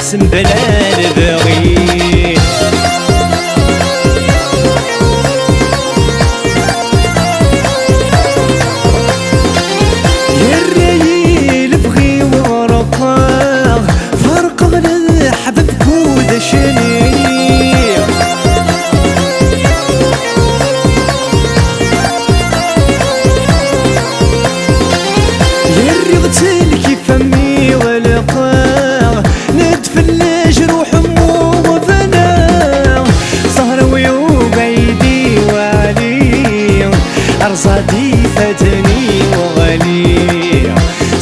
غاسم بلا البغي الريل بغي ورقاه فرق غير حبك وذا شني يرغتلكي فمي ولقاه ندفن جروح امو وفناه سهر ويوم ايدي وعلي ارصادي فاتني وغلي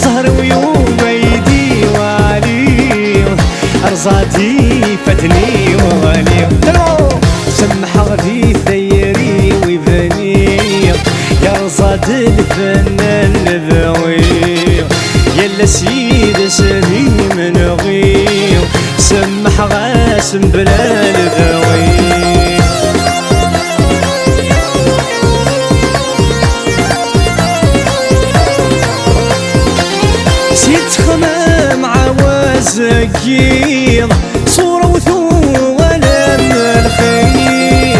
سهر ويوم ايدي وعلي ارصادي فاتني وغلي سمح غدي ثيري ويبني يا رصاد الفنان نبوي يلا سيد سليم نغي سمح غاسم بلا البوي سيد خمام عواز قيض صورة وثوغ لم الخير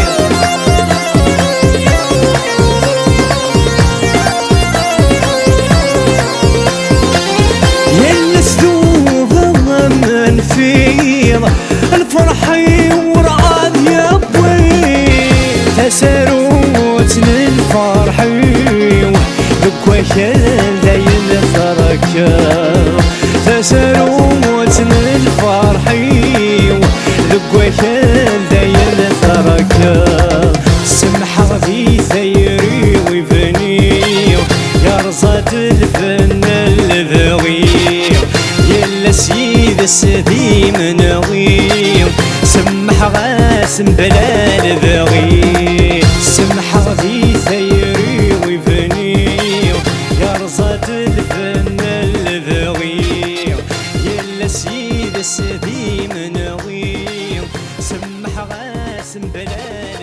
يلا سدوغ من فيض الفرحي ورعاد يا بوي تساروت للفرحي بكوكل دايل فركا تساروت للفرحي بكوكل دايل فركا سمح غدي ثيري ويبني يا رصاد الفنان البغي يلا سيد السديم نغي سمح غاسم بلا البغي سمح غدي ثيري ويبني يا رصاد الفنان البغي يلا سيد السديم نغي سمح غاسم بلا